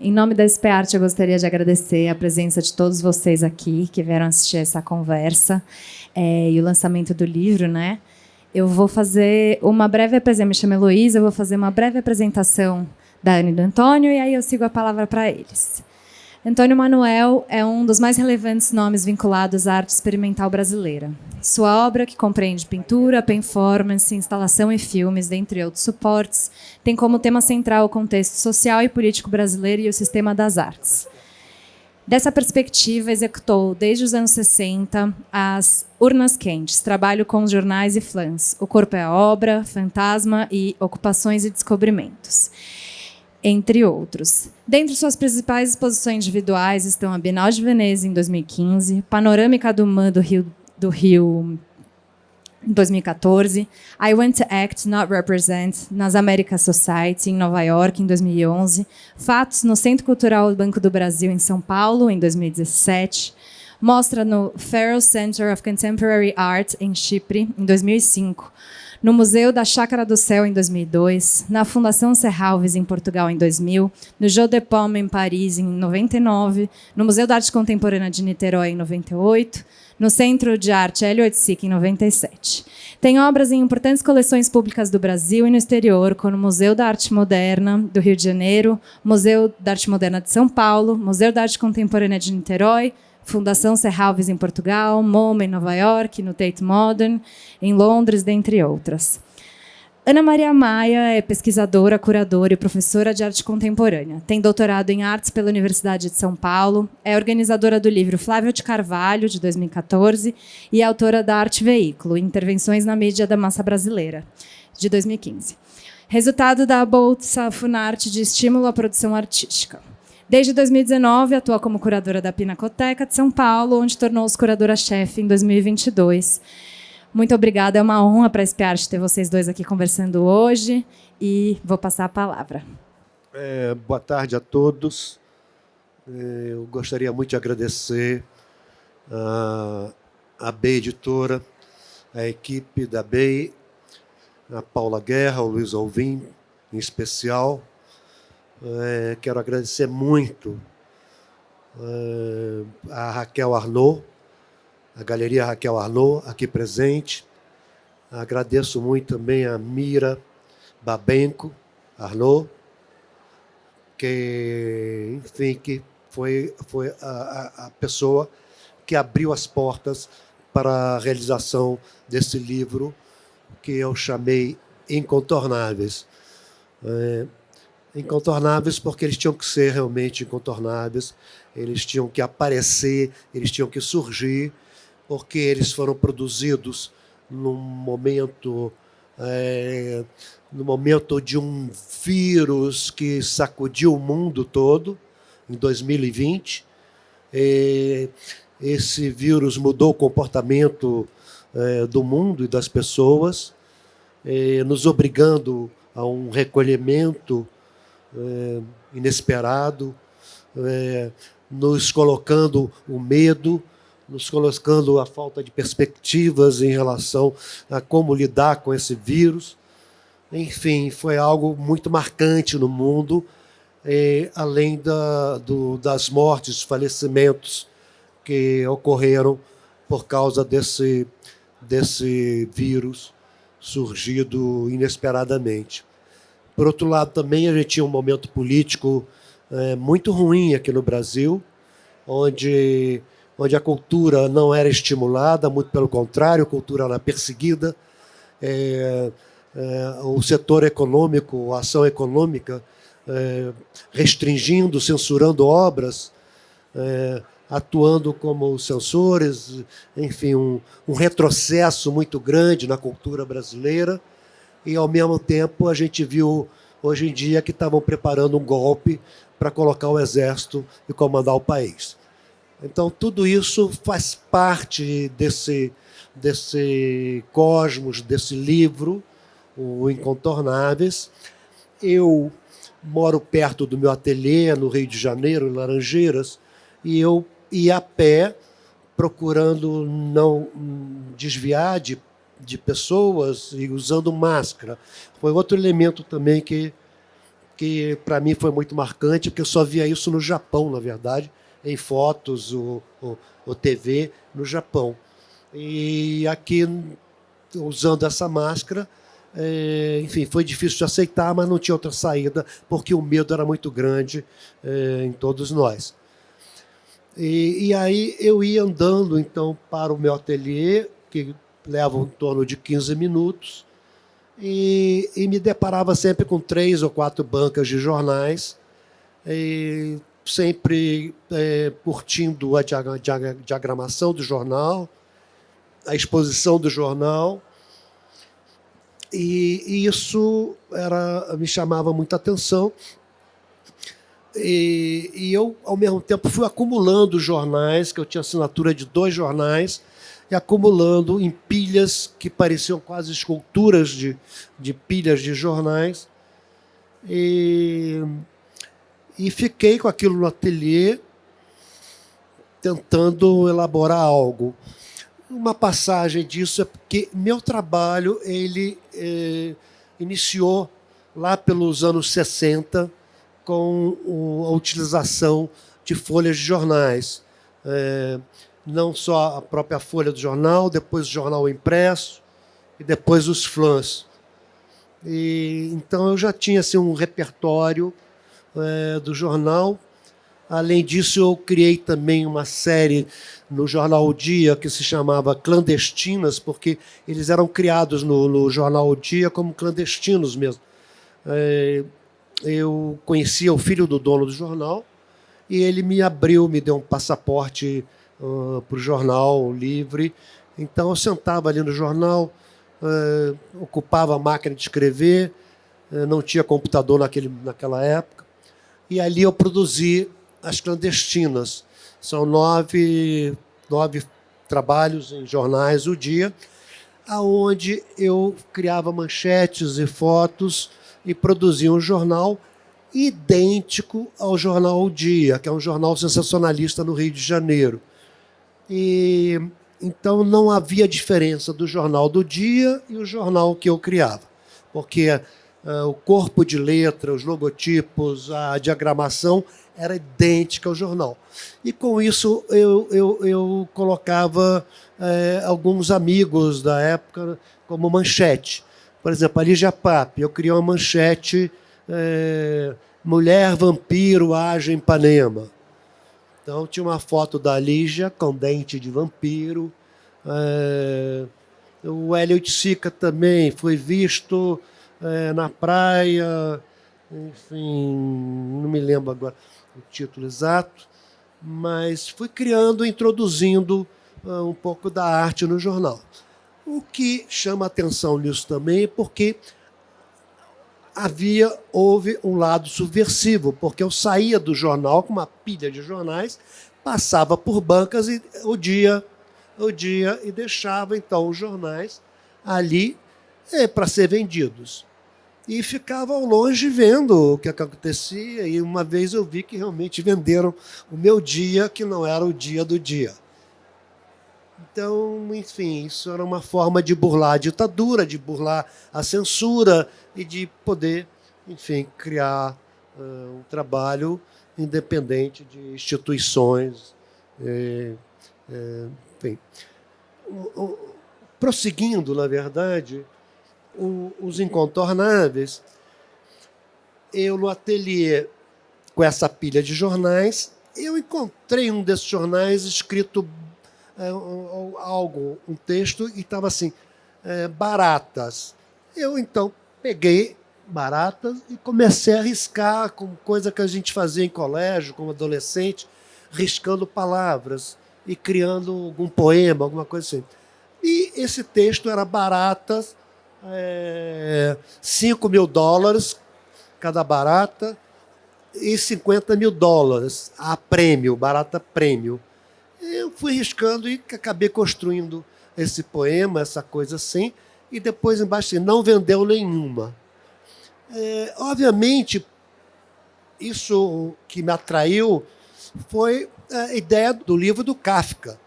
Em nome da SP Arte, eu gostaria de agradecer a presença de todos vocês aqui que vieram assistir essa conversa e o lançamento do livro, né? Eu vou fazer uma breve apresentação, me chamo Heloísa, eu vou fazer uma breve apresentação da Ana e do Antônio, e aí eu sigo a palavra para eles. Antônio Manuel é um dos mais relevantes nomes vinculados à arte experimental brasileira. Sua obra, que compreende pintura, performance, instalação e filmes, dentre outros suportes, tem como tema central o contexto social e político brasileiro e o sistema das artes. Dessa perspectiva, executou, desde os anos 60, as Urnas Quentes, trabalho com os jornais e flãs, O Corpo é a Obra, Fantasma e Ocupações e Descobrimentos, entre outros. Dentre suas principais exposições individuais estão a Bienal de Veneza, em 2015, Panorâmica do MAN do Rio, em 2014, I Want to Act, Not Represent, nas Americas Society, em Nova York, em 2011, Fatos, no Centro Cultural Banco do Brasil, em São Paulo, em 2017, mostra no Faro Center of Contemporary Art, em Chipre, em 2005, no Museu da Chácara do Céu, em 2002, na Fundação Serralves, em Portugal, em 2000, no Jeu de Paume, em Paris, em 99, no Museu da Arte Contemporânea de Niterói, em 98, no Centro de Arte Hélio Oiticic, em 97. Tem obras em importantes coleções públicas do Brasil e no exterior, como o Museu da Arte Moderna do Rio de Janeiro, Museu da Arte Moderna de São Paulo, Museu da Arte Contemporânea de Niterói, Fundação Serralves, em Portugal, MoMA, em Nova York, no Tate Modern, em Londres, dentre outras. Ana Maria Maia é pesquisadora, curadora e professora de arte contemporânea. Tem doutorado em artes pela Universidade de São Paulo, é organizadora do livro Flávio de Carvalho, de 2014, e é autora da Arte Veículo, Intervenções na Mídia da Massa Brasileira, de 2015. Resultado da Bolsa Funarte de Estímulo à Produção Artística. Desde 2019, atua como curadora da Pinacoteca de São Paulo, onde tornou-se curadora-chefe em 2022. Muito obrigada, é uma honra para a SP Arte ter vocês dois aqui conversando hoje, e vou passar a palavra. Boa tarde a todos. Eu gostaria muito de agradecer a BEI Editora, a equipe da BEI, a Paula Guerra, o Luiz Alvim, em especial. Quero agradecer muito a Raquel Arnaud, a Galeria Raquel Arnaud, aqui presente. Agradeço muito também a Mira Babenco Arnaud, que, enfim, que foi a pessoa que abriu as portas para a realização desse livro, que eu chamei Incontornáveis. Incontornáveis porque eles tinham que ser realmente incontornáveis, eles tinham que aparecer, eles tinham que surgir, porque eles foram produzidos no momento de um vírus que sacudiu o mundo todo, em 2020. Esse vírus mudou o comportamento do mundo e das pessoas, nos obrigando a um recolhimento inesperado, nos colocando o medo, nos colocando a falta de perspectivas em relação a como lidar com esse vírus. Enfim, foi algo muito marcante no mundo, além das mortes, dos falecimentos que ocorreram por causa desse vírus surgido inesperadamente. Por outro lado, também a gente tinha um momento político muito ruim aqui no Brasil, onde a cultura não era estimulada, muito pelo contrário, a cultura era perseguida, o setor econômico, a ação econômica, restringindo, censurando obras, atuando como censores, enfim, um retrocesso muito grande na cultura brasileira. E, ao mesmo tempo, a gente viu, hoje em dia, que estavam preparando um golpe para colocar o exército e comandar o país. Então, tudo isso faz parte desse cosmos, desse livro, o Incontornáveis. Eu moro perto do meu ateliê, no Rio de Janeiro, em Laranjeiras, e eu ia a pé, procurando não desviar de pessoas e usando máscara. Foi outro elemento também que que para mim foi muito marcante, porque eu só via isso no Japão, na verdade, em fotos ou TV no Japão. E aqui, usando essa máscara, enfim, foi difícil de aceitar, mas não tinha outra saída, porque o medo era muito grande em todos nós. E aí eu ia andando, então, para o meu ateliê, que leva em torno de 15 minutos, e me deparava sempre com 3 ou 4 bancas de jornais, sempre curtindo a diagramação do jornal, a exposição do jornal, e isso me chamava muita atenção. E eu, ao mesmo tempo, fui acumulando jornais, que eu tinha assinatura de 2 jornais, e acumulando em pilhas que pareciam quase esculturas de pilhas de jornais. E fiquei com aquilo no ateliê, tentando elaborar algo. Uma passagem disso é porque meu trabalho ele iniciou lá pelos anos 60, com a utilização de folhas de jornais. Não só a própria folha do jornal, depois o jornal impresso e depois os flãs. Então eu já tinha assim, um repertório do jornal. Além disso, eu criei também uma série no jornal O Dia que se chamava Clandestinas, porque eles eram criados no jornal O Dia como clandestinos mesmo. Eu conhecia o filho do dono do jornal e ele me deu um passaporte para o jornal livre. Então eu sentava ali no jornal, ocupava a máquina de escrever, não tinha computador naquela época, e ali eu produzi as Clandestinas. São 9 trabalhos em jornais O Dia, aonde eu criava manchetes e fotos e produzia um jornal idêntico ao jornal O Dia, que é um jornal sensacionalista no Rio de Janeiro. Então não havia diferença do jornal do Dia e o jornal que eu criava, porque o corpo de letra, os logotipos, a diagramação era idêntica ao jornal. E com isso eu colocava alguns amigos da época como manchete. Por exemplo, a Lígia Pape, eu criei uma manchete: mulher vampiro age em Ipanema. Então tinha uma foto da Lígia com dente de vampiro. O Hélio de Sica também foi visto na praia, enfim, não me lembro agora o título exato, mas fui criando, introduzindo um pouco da arte no jornal. O que chama atenção nisso também é porque houve um lado subversivo, porque eu saía do jornal com uma pilha de jornais, passava por bancas e o dia e deixava então os jornais ali para ser vendidos. E ficava ao longe vendo o que acontecia, e uma vez eu vi que realmente venderam o meu dia, que não era o dia do dia. Então, enfim, isso era uma forma de burlar a ditadura, de burlar a censura e de poder, enfim, criar um trabalho independente de instituições. Enfim. Prosseguindo, na verdade, os incontornáveis, eu no ateliê, com essa pilha de jornais, eu encontrei um desses jornais escrito um texto, e estava assim, baratas. Eu, então, peguei baratas e comecei a riscar, com coisa que a gente fazia em colégio, como adolescente, riscando palavras e criando algum poema, alguma coisa assim. E esse texto era baratas, $5.000 cada barata e $50.000 a prêmio, barata prêmio. Eu fui riscando e acabei construindo esse poema, essa coisa assim, e depois embaixo assim, não vendeu nenhuma. Obviamente, isso que me atraiu foi a ideia do livro do Kafka,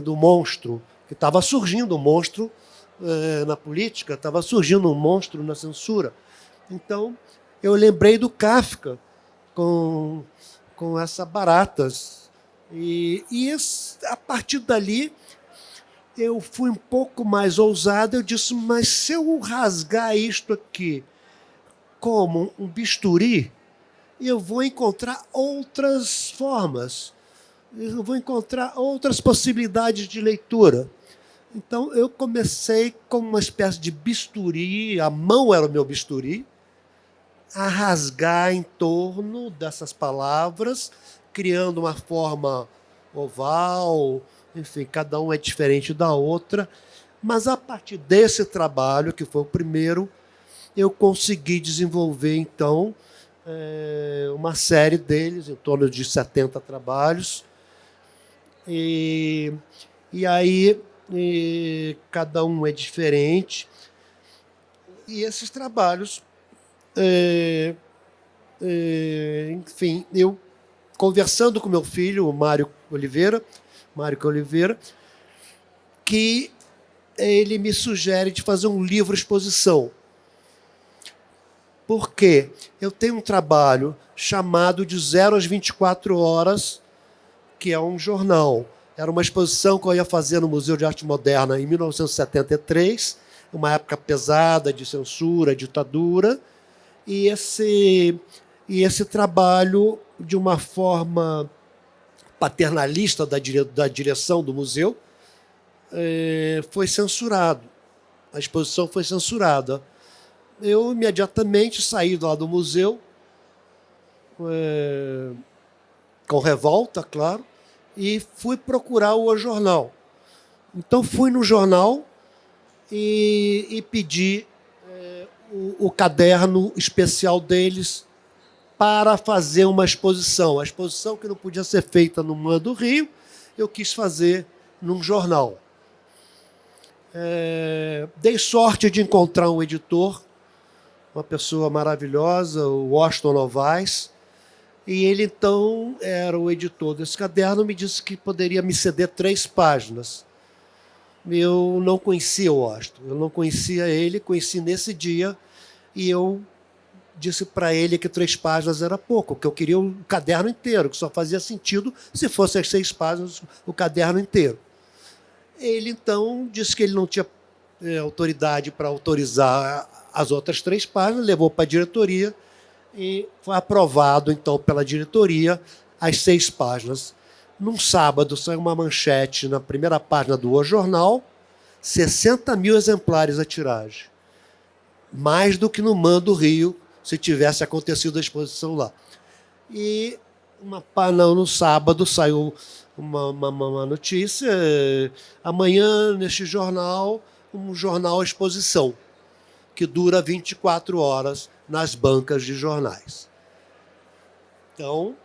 do monstro, que estava surgindo um monstro na política, estava surgindo um monstro na censura. Então, eu lembrei do Kafka com essa Baratas. A partir dali, eu fui um pouco mais ousado. Eu disse, mas se eu rasgar isto aqui como um bisturi, eu vou encontrar outras formas, eu vou encontrar outras possibilidades de leitura. Então, eu comecei com uma espécie de bisturi, a mão era o meu bisturi, a rasgar em torno dessas palavras, criando uma forma oval, enfim, cada um é diferente da outra. Mas, a partir desse trabalho, que foi o primeiro, eu consegui desenvolver, então, uma série deles, em torno de 70 trabalhos. E aí, cada um é diferente. E esses trabalhos, enfim, eu conversando com meu filho, o Mário Oliveira, que ele me sugere de fazer um livro-exposição. Porque eu tenho um trabalho chamado De 0 às 24 horas, que é um jornal. Era uma exposição que eu ia fazer no Museu de Arte Moderna em 1973, uma época pesada de censura, ditadura, e esse trabalho, de uma forma paternalista da direção do museu, foi censurado. A exposição foi censurada. Eu imediatamente saí lá do museu, com revolta, claro, e fui procurar o jornal. Então, fui no jornal e pedi o caderno especial deles para fazer uma exposição. A exposição que não podia ser feita no MAN do Rio, eu quis fazer num jornal. Dei sorte de encontrar um editor, uma pessoa maravilhosa, o Washington Novaes, e ele, então, era o editor desse caderno, me disse que poderia me ceder 3 páginas. Eu não conhecia o Washington, eu não conhecia ele, conheci nesse dia, e eu disse para ele que 3 páginas era pouco, que eu queria o caderno inteiro, que só fazia sentido se fosse as 6 páginas, o caderno inteiro. Ele, então, disse que ele não tinha autoridade para autorizar as outras 3 páginas, levou para a diretoria e foi aprovado, então, pela diretoria as 6 páginas. Num sábado, saiu uma manchete na primeira página do O Jornal, 60 mil exemplares a tiragem. Mais do que no MAN do Rio, se tivesse acontecido a exposição lá. E no sábado saiu uma notícia, amanhã, neste jornal, um jornal exposição, que dura 24 horas nas bancas de jornais. Então,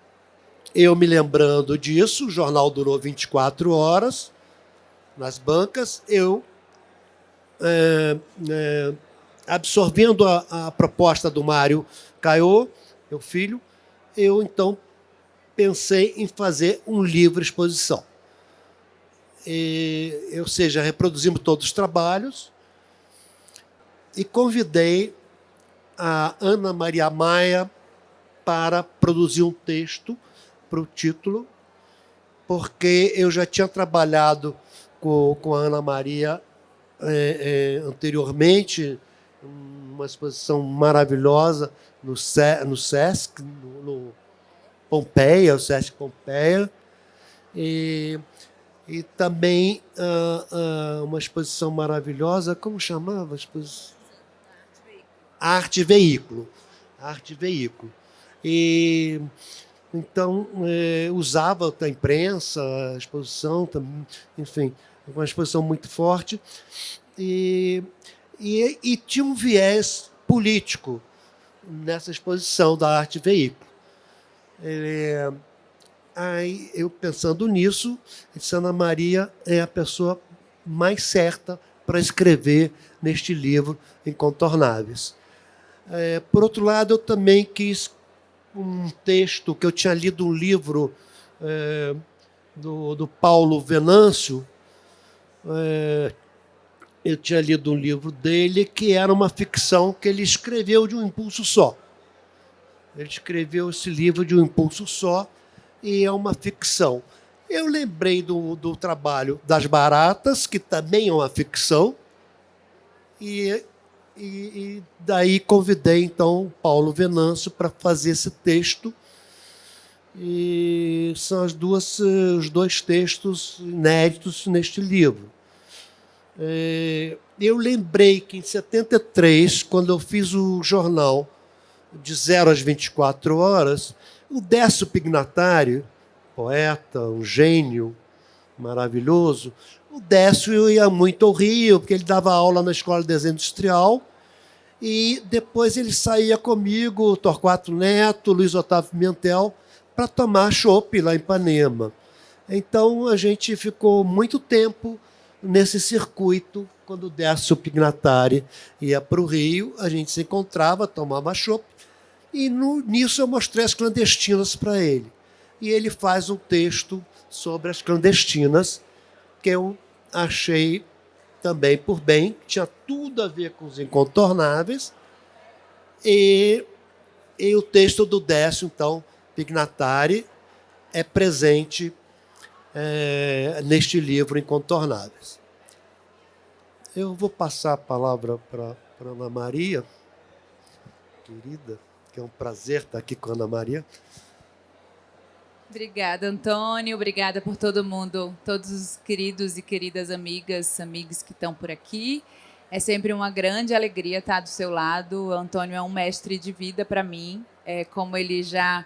eu me lembrando disso, o jornal durou 24 horas nas bancas, eu, absorvendo a proposta do Mário Caiô, meu filho, eu, então, pensei em fazer um livro-exposição. Ou seja, reproduzimos todos os trabalhos e convidei a Ana Maria Maia para produzir um texto para o título, porque eu já tinha trabalhado com a Ana Maria anteriormente, uma exposição maravilhosa no Sesc, no Pompeia, o Sesc Pompeia, e também uma exposição maravilhosa, como chamava a exposição? Arte Veículo. Arte Veículo. E então usava a imprensa, a exposição, enfim, uma exposição muito forte, e tinha um viés político nessa exposição da Arte Veículo. Aí, eu pensando nisso, disse, Ana Maria é a pessoa mais certa para escrever neste livro Incontornáveis. Por outro lado, eu também quis um texto que eu tinha lido, um livro do Paulo Venâncio. Eu tinha lido um livro dele que era uma ficção que ele escreveu de um impulso só. Ele escreveu esse livro de um impulso só e é uma ficção. Eu lembrei do trabalho das Baratas, que também é uma ficção, e daí convidei, então, Paulo Venâncio para fazer esse texto. E são os dois textos inéditos neste livro. Eu lembrei que, em 73, quando eu fiz o jornal de 0 às 24 horas, o Décio Pignatari, poeta, um gênio maravilhoso, o Décio ia muito ao Rio, porque ele dava aula na Escola de Desenho Industrial, e depois ele saía comigo, Torquato Neto, Luiz Otávio Pimentel, para tomar chopp lá em Ipanema. Então, a gente ficou muito tempo nesse circuito. Quando o Décio Pignatari ia para o Rio, a gente se encontrava, tomava chopp, e nisso eu mostrei as clandestinas para ele. E ele faz um texto sobre as clandestinas, que eu achei também por bem, que tinha tudo a ver com os incontornáveis, e o texto do Décio, então, Pignatari, é presente neste livro Incontornáveis. Eu vou passar a palavra para Ana Maria, querida, que é um prazer estar aqui com a Ana Maria. Obrigada, Antônio. Obrigada por todo mundo, todos os queridos e queridas amigas, amigos que estão por aqui. É sempre uma grande alegria estar do seu lado. O Antônio é um mestre de vida para mim. Como ele já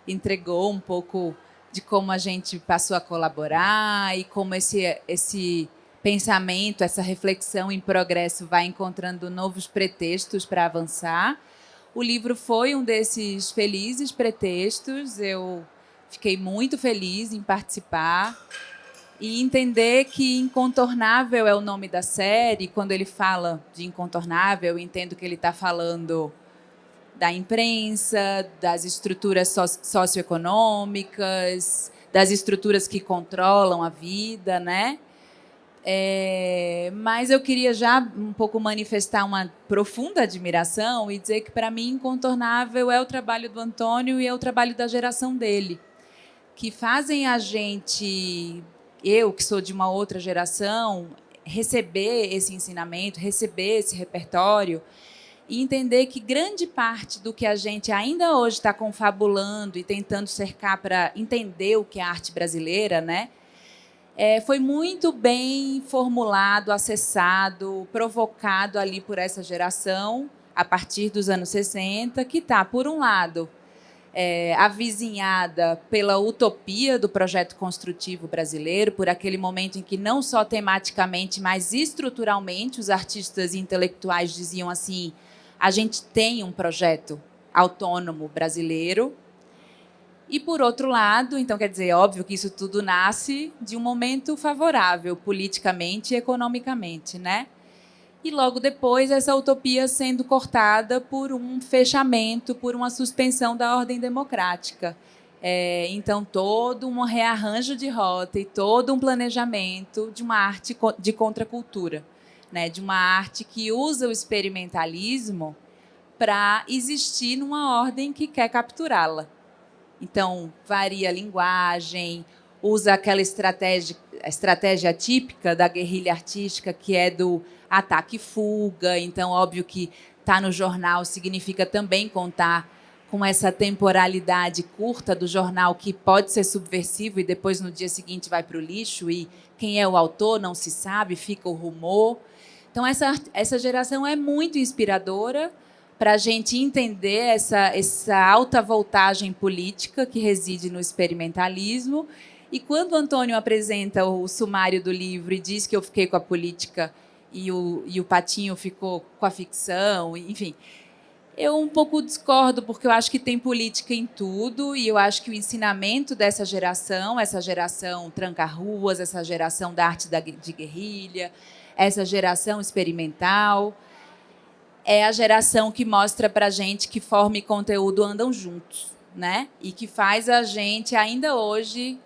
entregou um pouco de como a gente passou a colaborar e como esse pensamento, essa reflexão em progresso vai encontrando novos pretextos para avançar. O livro foi um desses felizes pretextos. Eu fiquei muito feliz em participar e entender que Incontornável é o nome da série. Quando ele fala de Incontornável, eu entendo que ele está falando da imprensa, das estruturas socioeconômicas, das estruturas que controlam a vida, né? Mas eu queria já um pouco manifestar uma profunda admiração e dizer que, para mim, Incontornável é o trabalho do Antônio e é o trabalho da geração dele, que fazem a gente, eu que sou de uma outra geração, receber esse ensinamento, receber esse repertório e entender que grande parte do que a gente ainda hoje está confabulando e tentando cercar para entender o que é a arte brasileira, né, foi muito bem formulado, acessado, provocado ali por essa geração, a partir dos anos 60, que está, por um lado, avizinhada pela utopia do projeto construtivo brasileiro, por aquele momento em que não só tematicamente, mas estruturalmente os artistas e intelectuais diziam assim: a gente tem um projeto autônomo brasileiro. E, por outro lado, então, quer dizer, é óbvio que isso tudo nasce de um momento favorável politicamente e economicamente, né? E logo depois essa utopia sendo cortada por um fechamento, por uma suspensão da ordem democrática. Então, todo um rearranjo de rota e todo um planejamento de uma arte de contracultura, né? De uma arte que usa o experimentalismo para existir numa ordem que quer capturá-la. Então, varia a linguagem, usa aquela estratégia típica da guerrilha artística, que é do ataque e fuga. Então, óbvio que estar no jornal significa também contar com essa temporalidade curta do jornal, que pode ser subversivo e depois, no dia seguinte, vai para o lixo, e quem é o autor não se sabe, fica o rumor. Então, essa geração é muito inspiradora para a gente entender essa alta voltagem política que reside no experimentalismo. E quando o Antônio apresenta o sumário do livro e diz que eu fiquei com a política e o Patinho ficou com a ficção, enfim, eu um pouco discordo, porque eu acho que tem política em tudo, e eu acho que o ensinamento dessa geração, essa geração tranca-ruas, essa geração da arte de guerrilha, essa geração experimental, é a geração que mostra para a gente que forma e conteúdo andam juntos, né? E que faz a gente, ainda hoje,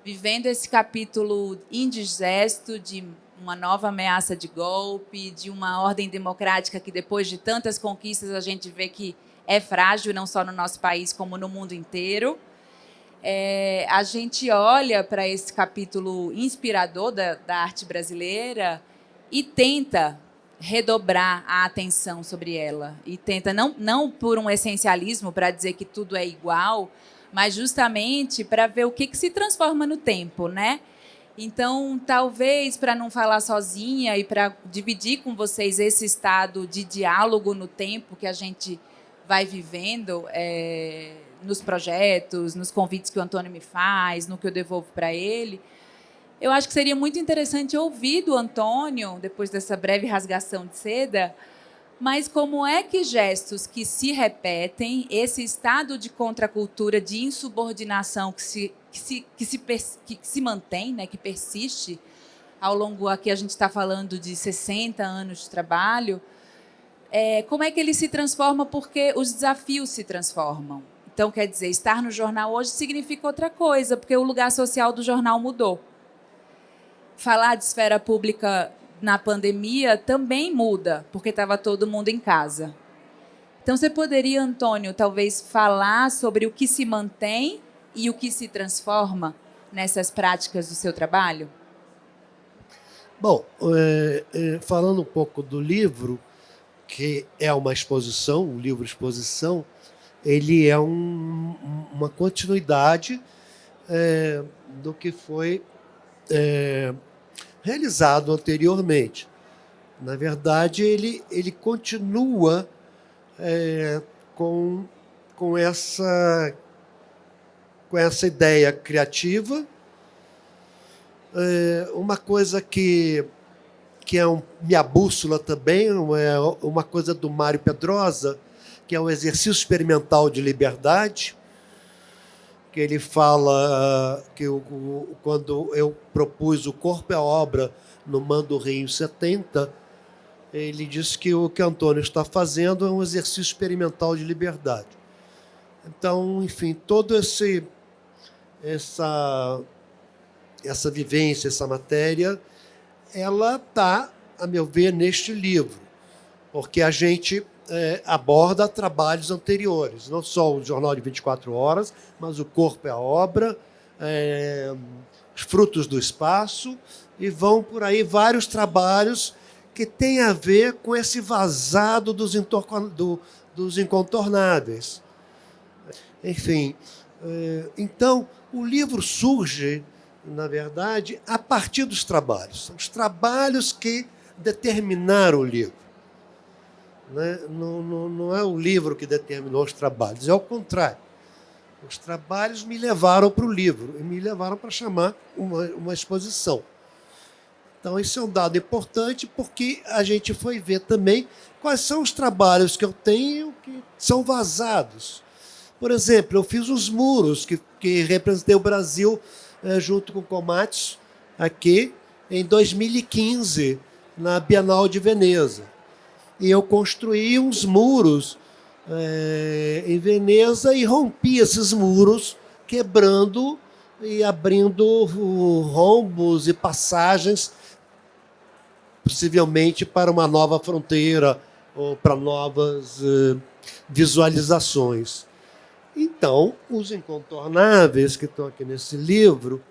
vivendo esse capítulo indigesto de uma nova ameaça de golpe, de uma ordem democrática que, depois de tantas conquistas, a gente vê que é frágil, não só no nosso país, como no mundo inteiro. A gente olha para esse capítulo inspirador da arte brasileira e tenta redobrar a atenção sobre ela. E tenta, não por um essencialismo, para dizer que tudo é igual, mas justamente para ver o que se transforma no tempo, né? Então, talvez, para não falar sozinha e para dividir com vocês esse estado de diálogo no tempo que a gente vai vivendo nos projetos, nos convites que o Antônio me faz, no que eu devolvo para ele, eu acho que seria muito interessante ouvir do Antônio, depois dessa breve rasgação de seda, mas como é que gestos que se repetem, esse estado de contracultura, de insubordinação que se mantém, né, que persiste ao longo, aqui a gente está falando de 60 anos de trabalho, como é que ele se transforma? Porque os desafios se transformam. Então, quer dizer, estar no jornal hoje significa outra coisa, porque o lugar social do jornal mudou. Falar de esfera pública na pandemia também muda, porque estava todo mundo em casa. Então, você poderia, Antônio, talvez falar sobre o que se mantém e o que se transforma nessas práticas do seu trabalho? Bom, falando um pouco do livro, que é uma exposição, um livro-exposição, ele é uma continuidade do que foi realizado anteriormente. Na verdade, ele continua com essa ideia criativa. Uma coisa que é minha bússola também, é uma coisa do Mário Pedrosa, que é um exercício experimental de liberdade, que ele fala que quando eu propus o Corpo é Obra no Mando Rio em 70, ele disse que o que Antônio está fazendo é um exercício experimental de liberdade. Então, enfim, toda essa vivência, essa matéria, ela está, a meu ver, neste livro, porque a gente aborda trabalhos anteriores, não só o Jornal de 24 Horas, mas o Corpo é a Obra, os Frutos do Espaço, e vão por aí vários trabalhos que têm a ver com esse vazado dos incontornáveis. Enfim, então, o livro surge, na verdade, a partir dos trabalhos. São os trabalhos que determinaram o livro. Não é o livro que determinou os trabalhos, é o contrário. Os trabalhos me levaram para o livro e me levaram para chamar uma exposição. Então, isso é um dado importante, porque a gente foi ver também quais são os trabalhos que eu tenho que são vazados. Por exemplo, eu fiz os muros que representei o Brasil junto com o Komatsu aqui em 2015, na Bienal de Veneza. E eu construí uns muros em Veneza e rompi esses muros, quebrando e abrindo rombos e passagens, possivelmente para uma nova fronteira ou para novas visualizações. Então, os incontornáveis que estão aqui nesse livro,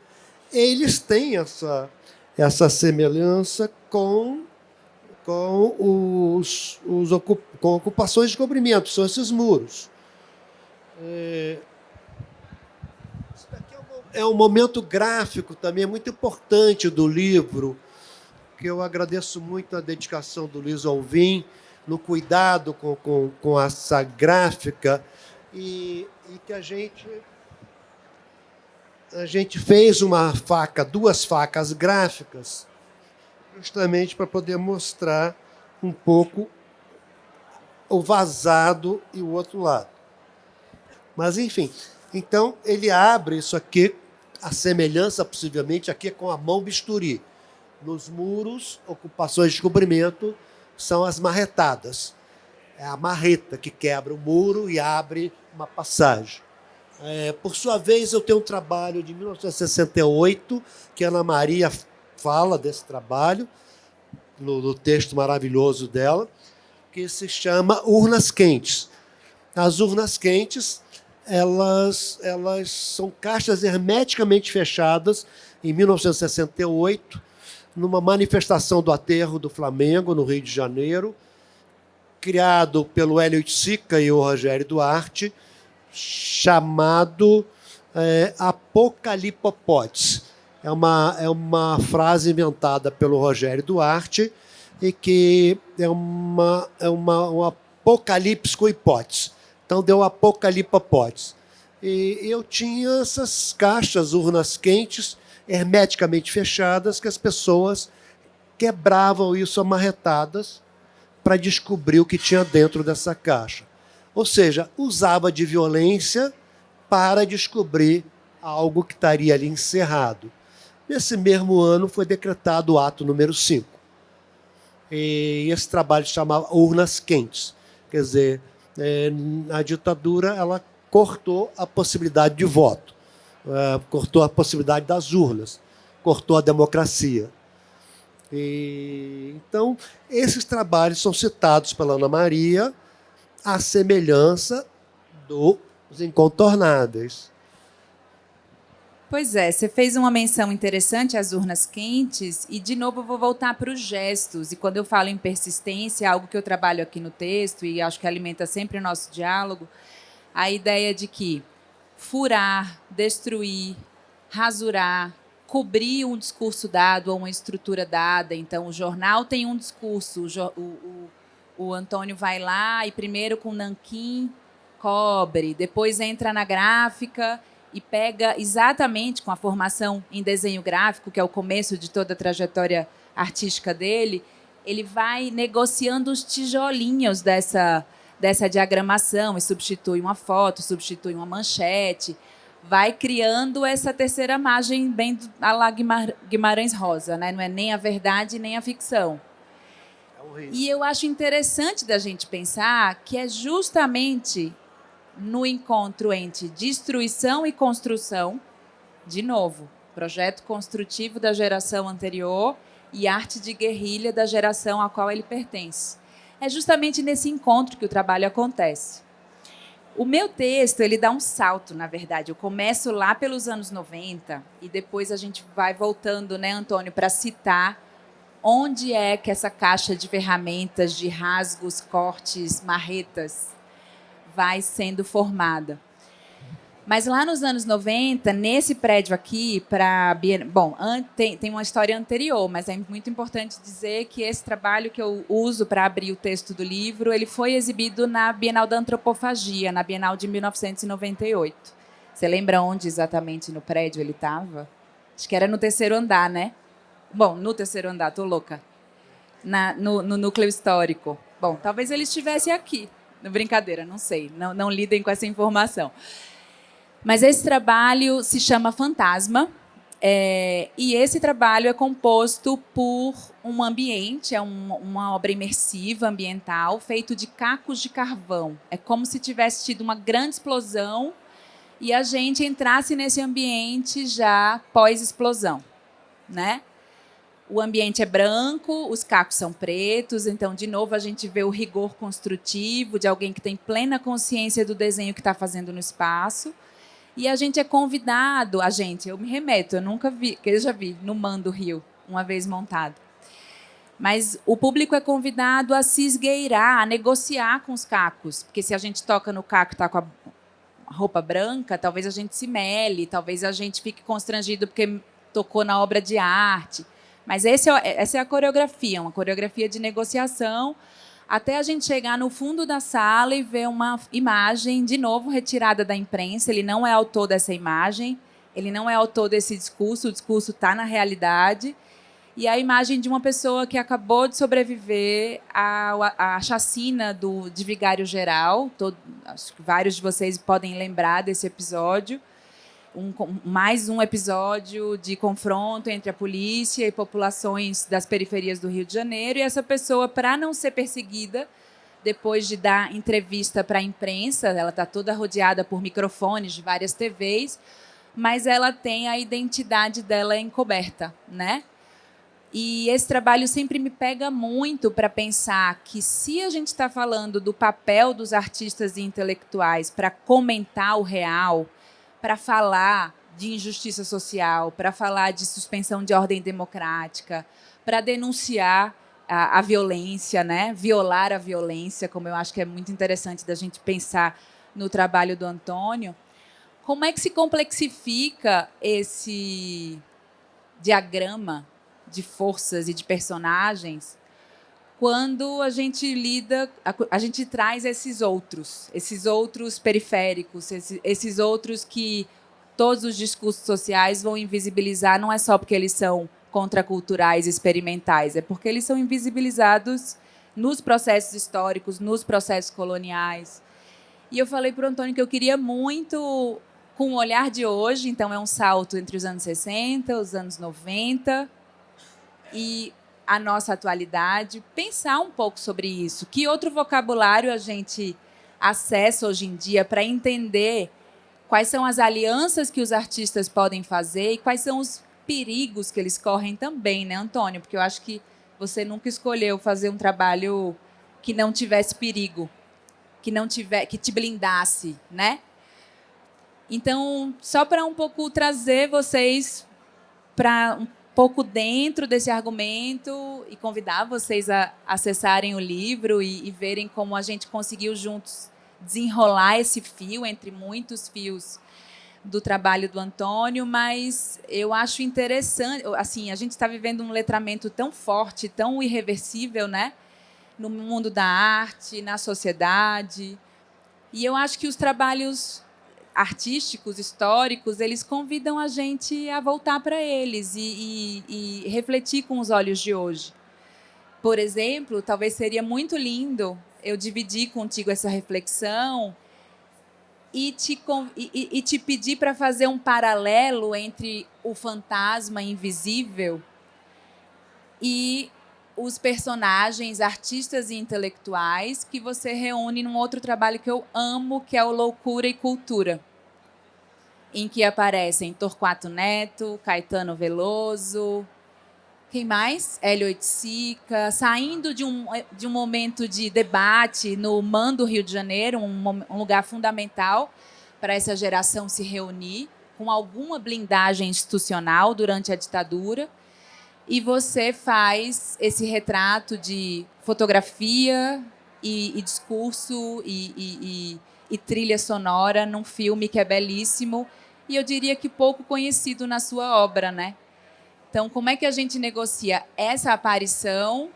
eles têm essa semelhança com ocupações de cobrimento, são esses muros. Isso daqui é um momento gráfico também, muito importante do livro, que eu agradeço muito a dedicação do Luiz Alvim, no cuidado com essa gráfica, e que a gente fez duas facas gráficas, justamente para poder mostrar um pouco o vazado e o outro lado. Mas, enfim, então ele abre isso aqui, a semelhança, possivelmente, aqui é com a mão bisturi. Nos muros, ocupações de cobrimento, são as marretadas. É a marreta que quebra o muro e abre uma passagem. Por sua vez, eu tenho um trabalho de 1968, que a Ana Maria fala desse trabalho, no texto maravilhoso dela, que se chama Urnas Quentes. As urnas quentes, elas são caixas hermeticamente fechadas em 1968, numa manifestação do Aterro do Flamengo, no Rio de Janeiro, criado pelo Hélio Sica e o Rogério Duarte, chamado Apocalipopotes. É uma frase inventada pelo Rogério Duarte e que é um apocalipse com hipótese. Então, deu Apocalipopotes. E eu tinha essas caixas, urnas quentes, hermeticamente fechadas, que as pessoas quebravam isso amarretadas para descobrir o que tinha dentro dessa caixa. Ou seja, usava de violência para descobrir algo que estaria ali encerrado. Nesse mesmo ano foi decretado o ato número 5. E esse trabalho se chamava Urnas Quentes. Quer dizer, a ditadura ela cortou a possibilidade de voto, cortou a possibilidade das urnas, cortou a democracia. Então, esses trabalhos são citados pela Ana Maria à semelhança dos Incontornáveis. Pois é, você fez uma menção interessante às urnas quentes e, de novo, eu vou voltar para os gestos. E quando eu falo em persistência, algo que eu trabalho aqui no texto e acho que alimenta sempre o nosso diálogo, a ideia de que furar, destruir, rasurar, cobrir um discurso dado ou uma estrutura dada. Então, o jornal tem um discurso, o Antônio vai lá e primeiro com nanquim cobre, depois entra na gráfica e pega exatamente com a formação em desenho gráfico, que é o começo de toda a trajetória artística dele, ele vai negociando os tijolinhos dessa diagramação e substitui uma foto, substitui uma manchete, vai criando essa terceira margem bem à la Guimarães Rosa, né? Não é nem a verdade nem a ficção. E eu acho interessante da gente pensar que é justamente no encontro entre destruição e construção, de novo, projeto construtivo da geração anterior e arte de guerrilha da geração à qual ele pertence. É justamente nesse encontro que o trabalho acontece. O meu texto, ele dá um salto, na verdade. Eu começo lá pelos anos 90 e depois a gente vai voltando, né, Antônio, para citar onde é que essa caixa de ferramentas, de rasgos, cortes, marretas, vai sendo formada. Mas lá nos anos 90, nesse prédio aqui, tem uma história anterior, mas é muito importante dizer que esse trabalho que eu uso para abrir o texto do livro, ele foi exibido na Bienal da Antropofagia, na Bienal de 1998. Você lembra onde exatamente no prédio ele estava? Acho que era no terceiro andar, né? Bom, no terceiro andar, tô louca. No núcleo histórico. Bom, talvez ele estivesse aqui. Brincadeira, não sei. Não lidem com essa informação. Mas esse trabalho se chama Fantasma. E esse trabalho é composto por um ambiente, é uma obra imersiva, ambiental, feito de cacos de carvão. É como se tivesse tido uma grande explosão e a gente entrasse nesse ambiente já pós-explosão, né? O ambiente é branco, os cacos são pretos, então, de novo, a gente vê o rigor construtivo de alguém que tem plena consciência do desenho que está fazendo no espaço. E a gente é convidado, eu me remeto, eu nunca vi, que eu já vi no Man do Rio, uma vez montado. Mas o público é convidado a se esgueirar, a negociar com os cacos, porque se a gente toca no caco e está com a roupa branca, talvez a gente se mele, talvez a gente fique constrangido porque tocou na obra de arte. Mas essa é a coreografia, uma coreografia de negociação, até a gente chegar no fundo da sala e ver uma imagem, de novo, retirada da imprensa. Ele não é autor dessa imagem, ele não é autor desse discurso, o discurso está na realidade. E a imagem de uma pessoa que acabou de sobreviver à chacina de Vigário Geral. Acho que vários de vocês podem lembrar desse episódio. Mais um episódio de confronto entre a polícia e populações das periferias do Rio de Janeiro. E essa pessoa, para não ser perseguida, depois de dar entrevista para a imprensa, ela está toda rodeada por microfones de várias TVs, mas ela tem a identidade dela encoberta, né? E esse trabalho sempre me pega muito para pensar que, se a gente está falando do papel dos artistas e intelectuais para comentar o real, para falar de injustiça social, para falar de suspensão de ordem democrática, para denunciar a violência, né? Violar a violência, como eu acho que é muito interessante da gente pensar no trabalho do Antônio, como é que se complexifica esse diagrama de forças e de personagens quando a gente traz esses outros periféricos, esses outros que todos os discursos sociais vão invisibilizar, não é só porque eles são contraculturais, experimentais, é porque eles são invisibilizados nos processos históricos, nos processos coloniais. E eu falei para o Antônio que eu queria muito, com o olhar de hoje, então é um salto entre os anos 60, os anos 90 e a nossa atualidade, pensar um pouco sobre isso. Que outro vocabulário a gente acessa hoje em dia para entender quais são as alianças que os artistas podem fazer e quais são os perigos que eles correm também, né, Antônio? Porque eu acho que você nunca escolheu fazer um trabalho que não tivesse perigo, que te blindasse, né? Então, só para um pouco trazer vocês para um pouco dentro desse argumento e convidar vocês a acessarem o livro e verem como a gente conseguiu juntos desenrolar esse fio entre muitos fios do trabalho do Antônio, mas eu acho interessante, assim, a gente está vivendo um letramento tão forte, tão irreversível, né? No mundo da arte, na sociedade, e eu acho que os trabalhos artísticos, históricos, eles convidam a gente a voltar para eles e refletir com os olhos de hoje. Por exemplo, talvez seria muito lindo eu dividir contigo essa reflexão e te pedir para fazer um paralelo entre o fantasma invisível e os personagens, artistas e intelectuais que você reúne num outro trabalho que eu amo, que é o Loucura e Cultura, em que aparecem Torquato Neto, Caetano Veloso, quem mais? Hélio Oiticica, saindo de um momento de debate no MAN do Rio de Janeiro, um lugar fundamental para essa geração se reunir, com alguma blindagem institucional durante a ditadura, e você faz esse retrato de fotografia e discurso e trilha sonora num filme que é belíssimo, e eu diria que pouco conhecido na sua obra, né? Então, como é que a gente negocia essa aparição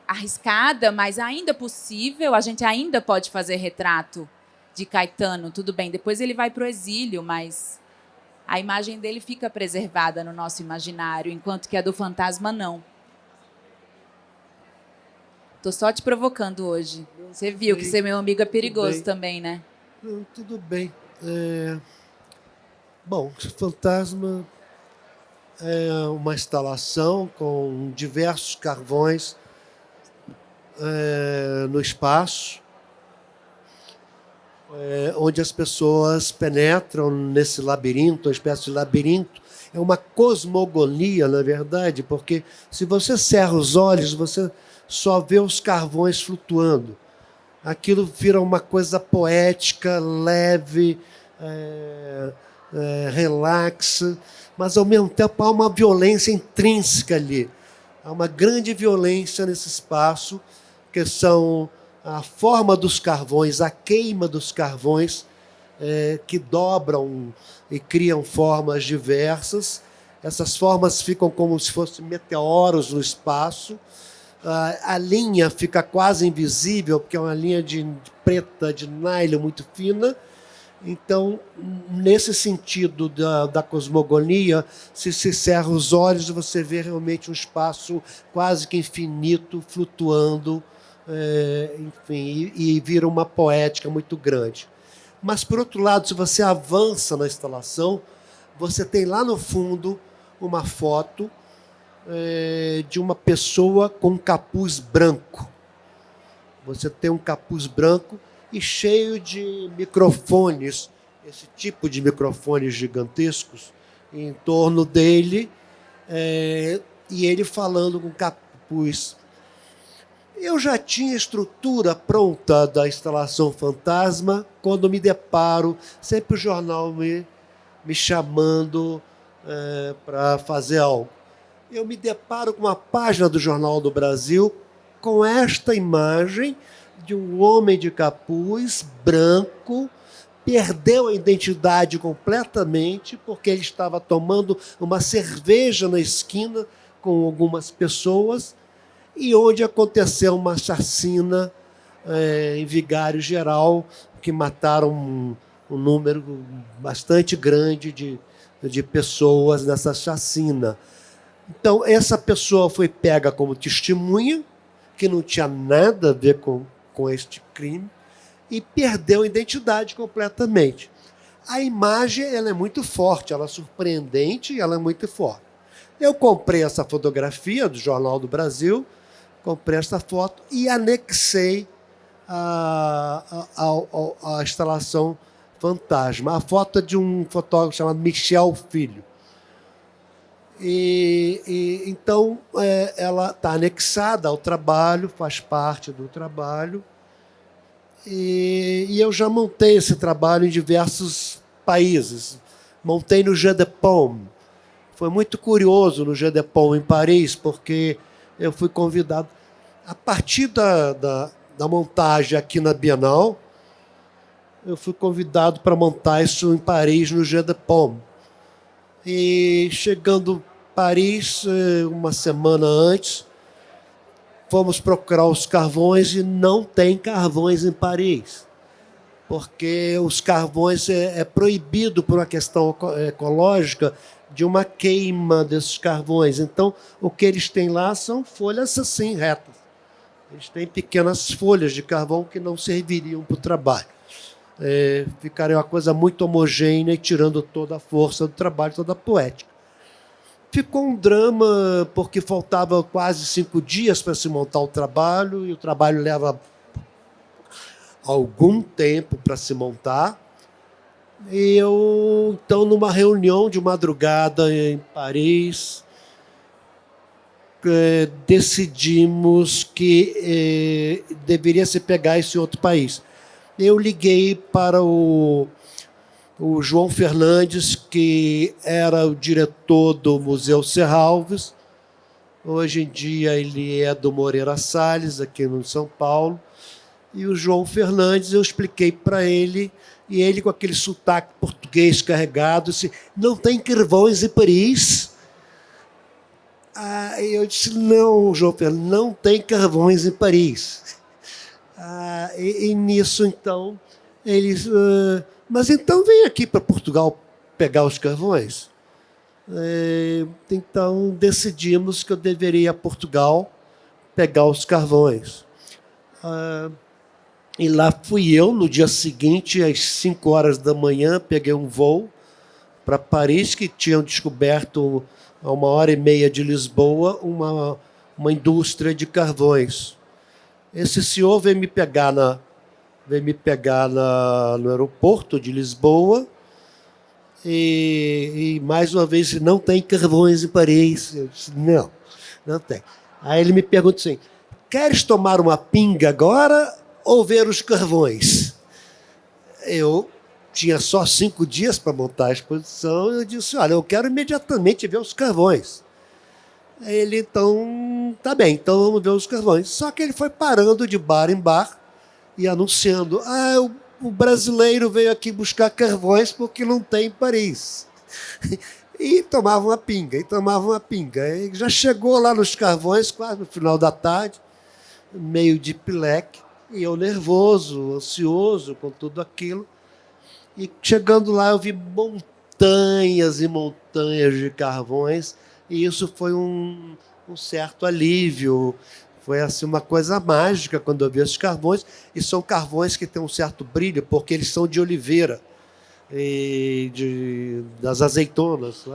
arriscada, mas ainda possível? A gente ainda pode fazer retrato de Caetano, tudo bem. Depois ele vai para o exílio, mas a imagem dele fica preservada no nosso imaginário, enquanto que a do fantasma não. Estou só te provocando hoje. Você viu que ser meu amigo é perigoso também, né? Não, tudo bem. Bom, fantasma é uma instalação com diversos carvões no espaço, onde as pessoas penetram nesse labirinto, uma espécie de labirinto. É uma cosmogonia, na verdade, porque se você cerra os olhos, você só vê os carvões flutuando. Aquilo vira uma coisa poética, leve, relaxa, mas, ao mesmo tempo, há uma violência intrínseca ali. Há uma grande violência nesse espaço, que são a forma dos carvões, a queima dos carvões, que dobram e criam formas diversas. Essas formas ficam como se fossem meteoros no espaço. A linha fica quase invisível, porque é uma linha preta, de nylon, muito fina. Então, nesse sentido da cosmogonia, se cerra os olhos, você vê realmente um espaço quase que infinito, flutuando, enfim, e vira uma poética muito grande. Mas, por outro lado, se você avança na instalação, você tem lá no fundo uma foto de uma pessoa com um capuz branco. Você tem um capuz branco e cheio de microfones, esse tipo de microfones gigantescos, em torno dele, e ele falando com capuz. Eu já tinha a estrutura pronta da instalação fantasma quando me deparo, sempre o jornal me chamando para fazer algo. Eu me deparo com uma página do Jornal do Brasil com esta imagem de um homem de capuz, branco, perdeu a identidade completamente porque ele estava tomando uma cerveja na esquina com algumas pessoas e onde aconteceu uma chacina em Vigário Geral, que mataram um número bastante grande de pessoas nessa chacina. Então, essa pessoa foi pega como testemunha, que não tinha nada a ver com este crime, e perdeu a identidade completamente. A imagem ela é muito forte, ela é surpreendente e ela é muito forte. Eu comprei essa fotografia do Jornal do Brasil, comprei essa foto e anexei a instalação fantasma. A foto é de um fotógrafo chamado Michel Filho. Então, ela está anexada ao trabalho, faz parte do trabalho. E eu já montei esse trabalho em diversos países. Montei no Jeu de Paume. Foi muito curioso no Jeu de Paume, em Paris, porque eu fui convidado. A partir da montagem aqui na Bienal, eu fui convidado para montar isso em Paris, no Jeu de Paume. E chegando em Paris, uma semana antes, fomos procurar os carvões e não tem carvões em Paris, porque os carvões é proibido por uma questão ecológica de uma queima desses carvões. Então, o que eles têm lá são folhas assim, retas. Eles têm pequenas folhas de carvão que não serviriam para o trabalho. Ficaria uma coisa muito homogênea e tirando toda a força do trabalho, toda a poética. Ficou um drama, porque faltava quase 5 dias para se montar o trabalho, e o trabalho leva algum tempo para se montar. E eu, então, numa reunião de madrugada em Paris, decidimos que deveria se pegar esse outro país. Eu liguei para o João Fernandes, que era o diretor do Museu Serralves. Hoje em dia ele é do Moreira Salles, aqui no São Paulo. E o João Fernandes, eu expliquei para ele, e ele, com aquele sotaque português carregado, disse: não tem carvões em Paris? Eu disse: não, João Fernandes, não tem carvões em Paris. E nisso, então, eles... mas então vem aqui para Portugal pegar os carvões. Então decidimos que eu deveria ir a Portugal pegar os carvões. E lá fui eu, no dia seguinte, às 5 horas da manhã, peguei um voo para Paris, que tinham descoberto, a 1h30 de Lisboa, uma indústria de carvões. Esse senhor veio me pegar no aeroporto de Lisboa e mais uma vez, não tem carvões em Paris. Eu disse: não tem. Aí ele me pergunta assim: queres tomar uma pinga agora ou ver os carvões? Eu tinha só 5 dias para montar a exposição, e eu disse: olha, eu quero imediatamente ver os carvões. Aí ele, então, tá bem, então vamos ver os carvões. Só que ele foi parando de bar em bar e anunciando: o brasileiro veio aqui buscar carvões porque não tem em Paris. E tomava uma pinga, E já chegou lá nos carvões, quase no final da tarde, meio de pileque, e eu nervoso, ansioso com tudo aquilo. E chegando lá, eu vi montanhas e montanhas de carvões, e isso foi um certo alívio. Foi assim, uma coisa mágica quando eu vi esses carvões, e são carvões que têm um certo brilho, porque eles são de oliveira, das azeitonas.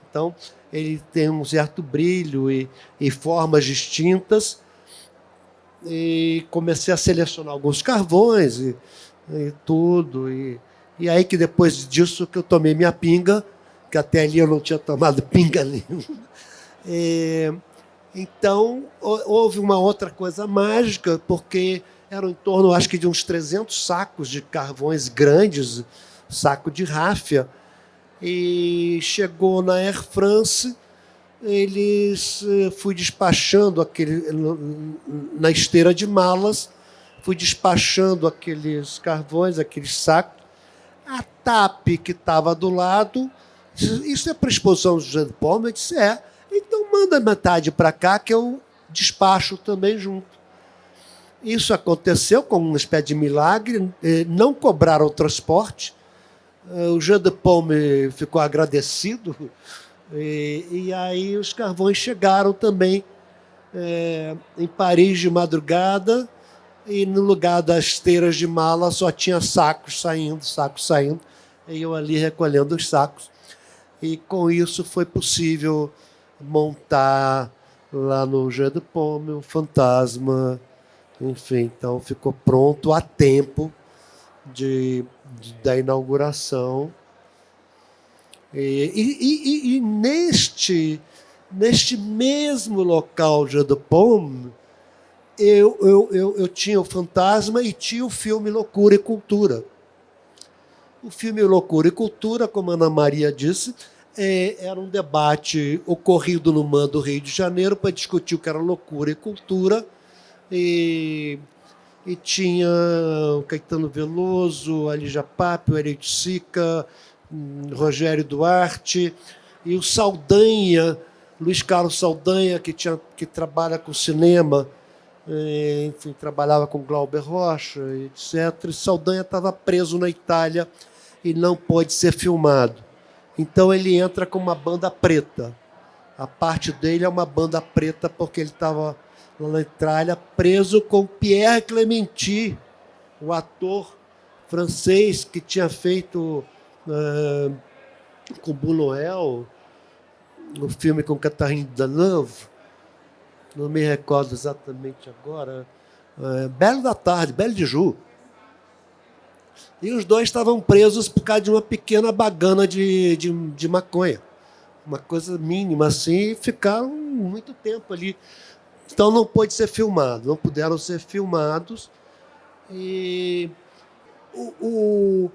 Então, ele tem um certo brilho e formas distintas. E comecei a selecionar alguns carvões e tudo. E aí que depois disso que eu tomei minha pinga, porque até ali eu não tinha tomado pinga nenhuma. Então, houve uma outra coisa mágica, porque eram em torno, acho que, de uns 300 sacos de carvões grandes, saco de ráfia, e chegou na Air France, fui despachando na esteira de malas, fui despachando aqueles carvões, aqueles sacos. A TAP, que estava do lado, disse, isso é para a exposição do José de Palma? Eu disse, então manda metade para cá que eu despacho também junto. Isso aconteceu como uma espécie de milagre, não cobraram o transporte, o Jean de Paume ficou agradecido, e aí os carvões chegaram também em Paris de madrugada, e no lugar das esteiras de mala só tinha sacos saindo, e eu ali recolhendo os sacos. E com isso foi possível montar lá no Jean de Paume o Fantasma. Enfim, então ficou pronto a tempo da inauguração. E neste mesmo local, Jean de Paume, eu tinha o Fantasma e tinha o filme Loucura e Cultura. O filme Loucura e Cultura, como a Ana Maria disse, era um debate ocorrido no MAN do Rio de Janeiro para discutir o que era loucura e cultura. E tinha o Caetano Veloso, a Lígia Pape, o Hélio Sica, Rogério Duarte, e o Saldanha, Luiz Carlos Saldanha, que trabalha com cinema, enfim, trabalhava com Glauber Rocha, etc. E Saldanha estava preso na Itália e não pôde ser filmado. Então ele entra com uma banda preta. A parte dele é uma banda preta porque ele estava lá na Itália preso com Pierre Clémenty, o ator francês que tinha feito com Buñuel o filme com Catherine Deneuve, não me recordo exatamente agora, Belo da Tarde, Belo de Jour. E os dois estavam presos por causa de uma pequena bagana de maconha. Uma coisa mínima assim, e ficaram muito tempo ali. Então não pôde ser filmado, não puderam ser filmados. E o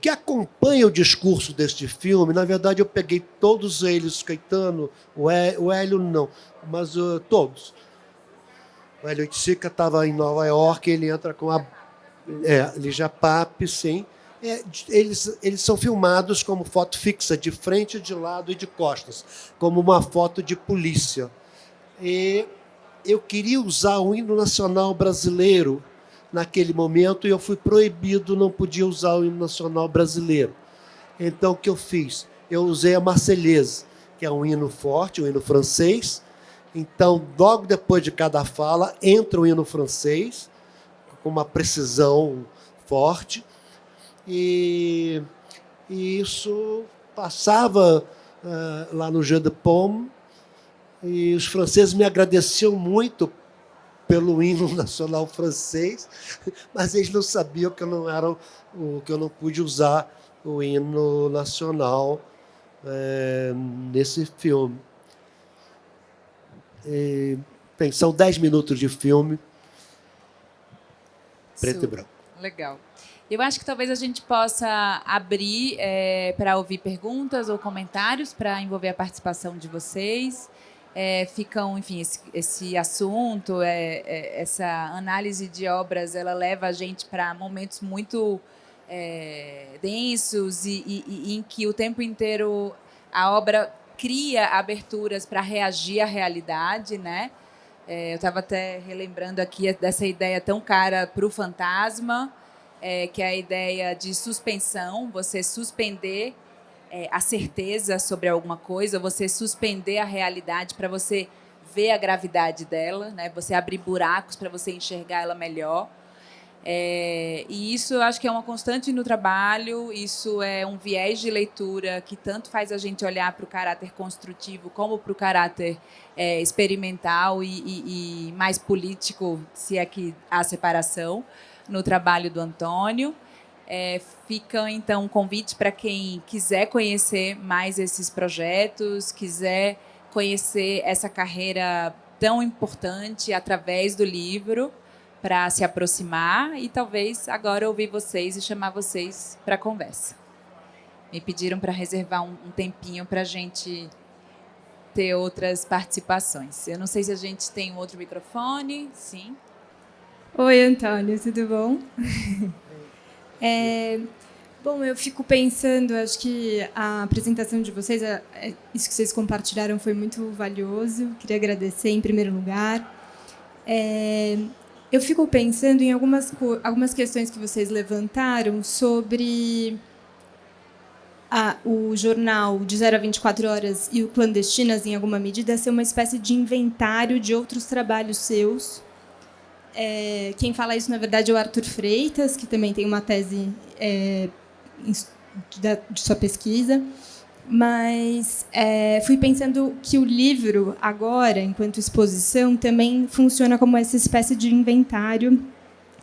que acompanha o discurso deste filme, na verdade eu peguei todos eles, Caetano, o Hélio não, mas todos. O Hélio Sica estava em Nova York, ele entra com a Lígia Pape, sim. Eles são filmados como foto fixa, de frente, de lado e de costas, como uma foto de polícia. E eu queria usar o hino nacional brasileiro naquele momento e eu fui proibido, não podia usar o hino nacional brasileiro. Então, o que eu fiz? Eu usei a Marseillaise, que é um hino forte, um hino francês. Então, logo depois de cada fala, entra o hino francês, com uma precisão forte. E isso passava lá no Jeu de Paume, e os franceses me agradeciam muito pelo hino nacional francês, mas eles não sabiam que eu não pude usar o hino nacional nesse filme. Bem, são 10 minutos de filme, preto e branco. Legal. Eu acho que talvez a gente possa abrir para ouvir perguntas ou comentários para envolver a participação de vocês. Ficam, enfim, esse assunto, essa análise de obras, ela leva a gente para momentos muito densos e em que o tempo inteiro a obra cria aberturas para reagir à realidade, né? Eu estava até relembrando aqui dessa ideia tão cara para o Fantasma, que é a ideia de suspensão, você suspender a certeza sobre alguma coisa, você suspender a realidade para você ver a gravidade dela, né? Você abrir buracos para você enxergar ela melhor. E isso eu acho que é uma constante no trabalho, isso é um viés de leitura que tanto faz a gente olhar para o caráter construtivo como para o caráter experimental e mais político, se é que há separação, no trabalho do Antônio. Fica, então, um convite para quem quiser conhecer mais esses projetos, quiser conhecer essa carreira tão importante através do livro, para se aproximar e talvez agora ouvir vocês e chamar vocês para a conversa. Me pediram para reservar um tempinho para a gente ter outras participações. Eu não sei se a gente tem um outro microfone. Sim. Oi, Antônio, tudo bom? Bom, eu fico pensando, acho que a apresentação de vocês, isso que vocês compartilharam foi muito valioso. Queria agradecer em primeiro lugar. Eu fico pensando em algumas questões que vocês levantaram sobre o jornal de 0 a 24 horas e o Clandestinas, em alguma medida, ser uma espécie de inventário de outros trabalhos seus. Quem fala isso, na verdade, é o Arthur Freitas, que também tem uma tese de sua pesquisa. Mas fui pensando que o livro, agora, enquanto exposição, também funciona como essa espécie de inventário.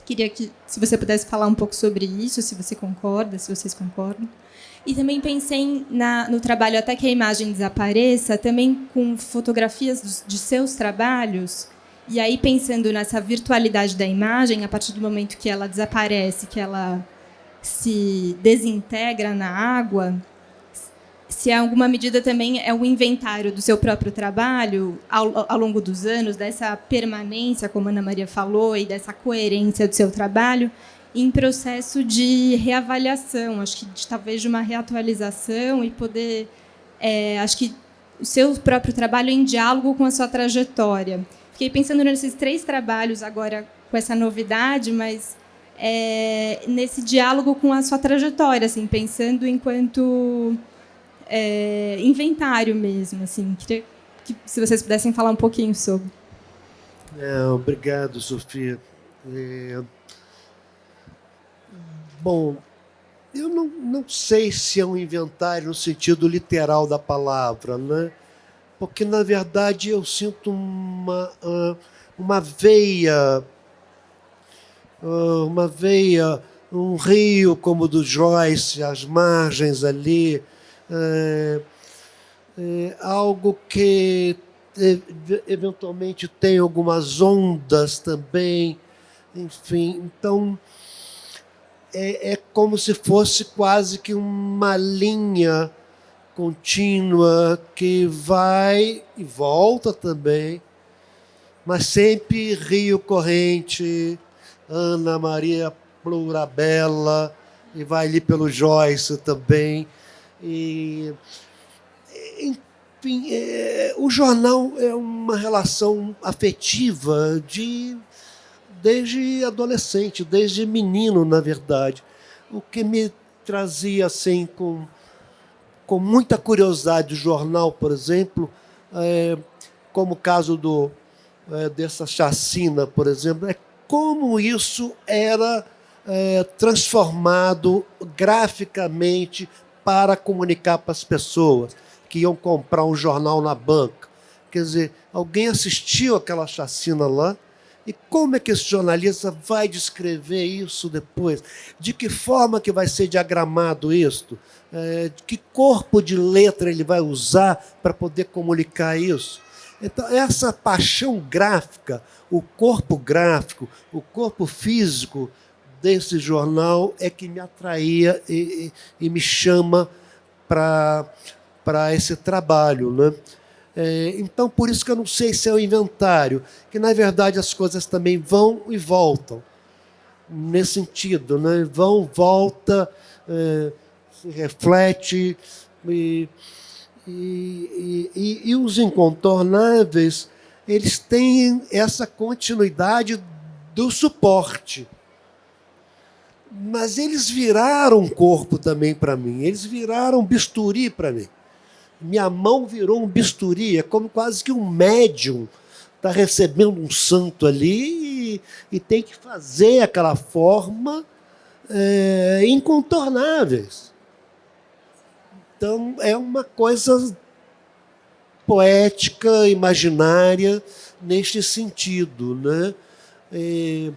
Queria que, se você pudesse falar um pouco sobre isso, se você concorda, se vocês concordam. E também pensei no trabalho Até que a Imagem Desapareça, também com fotografias de seus trabalhos, e aí pensando nessa virtualidade da imagem, a partir do momento que ela desaparece, que ela se desintegra na água, se em alguma medida também é um inventário do seu próprio trabalho ao longo dos anos, dessa permanência, como a Ana Maria falou, e dessa coerência do seu trabalho, em processo de reavaliação, acho que talvez de uma reatualização e poder, acho que o seu próprio trabalho em diálogo com a sua trajetória. Fiquei pensando nesses 3 trabalhos agora com essa novidade, mas nesse diálogo com a sua trajetória, assim, pensando enquanto inventário mesmo, assim. Queria que, se vocês pudessem falar um pouquinho sobre. Obrigado, Sofia. Bom, eu não sei se é um inventário no sentido literal da palavra, né? Porque, na verdade, eu sinto uma veia, um rio como o do Joyce, as margens ali, algo que eventualmente tem algumas ondas também, enfim. Então, é como se fosse quase que uma linha contínua que vai e volta também, mas sempre rio corrente, Ana Maria Plurabella, e vai ali pelo Joyce também. E, enfim, o jornal é uma relação afetiva desde adolescente, desde menino, na verdade. O que me trazia assim com muita curiosidade o jornal, por exemplo, como o caso dessa chacina, por exemplo, como isso era transformado graficamente para comunicar para as pessoas que iam comprar um jornal na banca. Quer dizer, alguém assistiu aquela chacina lá, e como é que esse jornalista vai descrever isso depois? De que forma que vai ser diagramado isso? De que corpo de letra ele vai usar para poder comunicar isso? Então, essa paixão gráfica, o corpo gráfico, o corpo físico desse jornal é que me atraía e me chama para esse trabalho, né? Então, por isso que eu não sei se é o inventário, que, na verdade, as coisas também vão e voltam, nesse sentido, né? Vão, volta, se reflete, e os incontornáveis, eles têm essa continuidade do suporte. Mas eles viraram corpo também para mim, eles viraram bisturi para mim. Minha mão virou um bisturi, é como quase que um médium está recebendo um santo ali e tem que fazer aquela forma incontornáveis. Então, é uma coisa poética, imaginária, neste sentido, né? E,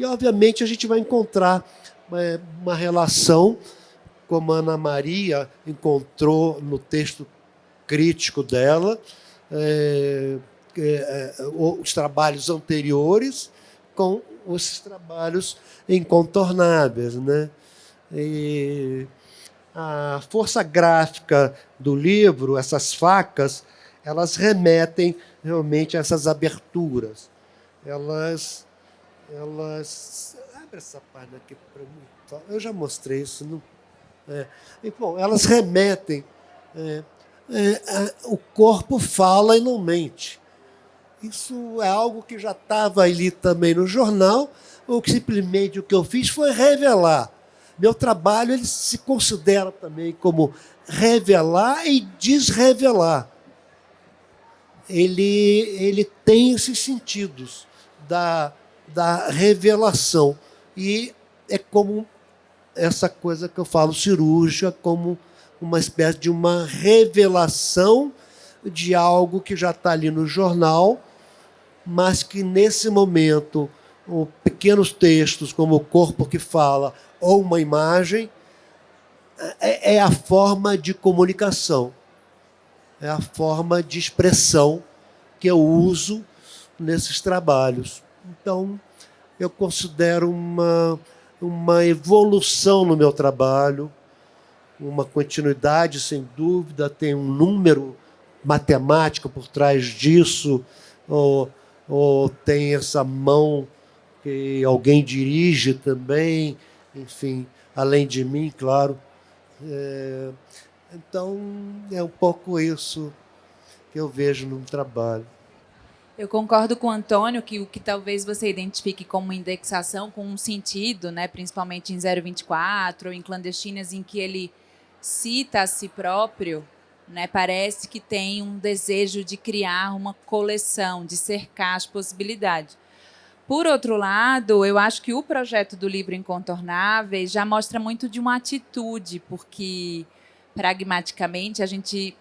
obviamente, a gente vai encontrar uma relação, como a Ana Maria encontrou no texto crítico dela, os trabalhos anteriores com os trabalhos incontornáveis, né? E a força gráfica do livro, essas facas, elas remetem realmente a essas aberturas. Elas abre essa página aqui para mim. Eu já mostrei isso. Não, bom, elas remetem. O corpo fala e não mente. Isso é algo que já estava ali também no jornal, ou que simplesmente o que eu fiz foi revelar. Meu trabalho ele se considera também como revelar e desrevelar. Ele tem esses sentidos da revelação. E é como essa coisa que eu falo cirúrgica, como uma espécie de uma revelação de algo que já está ali no jornal, mas que, nesse momento, pequenos textos, como o corpo que fala, ou uma imagem, é a forma de comunicação, é a forma de expressão que eu uso nesses trabalhos. Então, eu considero uma evolução no meu trabalho, uma continuidade, sem dúvida, tem um número matemático por trás disso, ou tem essa mão que alguém dirige também, enfim, além de mim, claro. Então, é um pouco isso que eu vejo no trabalho. Eu concordo com o Antônio que o que talvez você identifique como indexação com um sentido, né, principalmente em 024 ou em Clandestinas, em que ele cita a si próprio, né, parece que tem um desejo de criar uma coleção, de cercar as possibilidades. Por outro lado, eu acho que o projeto do livro Incontornáveis já mostra muito de uma atitude, porque, pragmaticamente, a gente,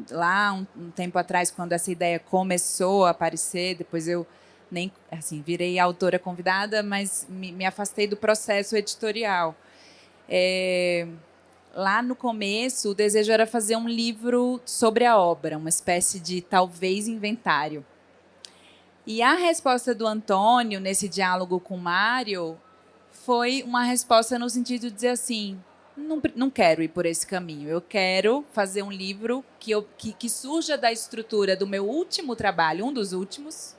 lá um tempo atrás, quando essa ideia começou a aparecer, depois eu nem assim, virei autora convidada, mas me afastei do processo editorial. Lá no começo, o desejo era fazer um livro sobre a obra, uma espécie de, talvez, inventário. E a resposta do Antônio, nesse diálogo com o Mário, foi uma resposta no sentido de dizer assim, não quero ir por esse caminho, eu quero fazer um livro que surja da estrutura do meu último trabalho, um dos últimos,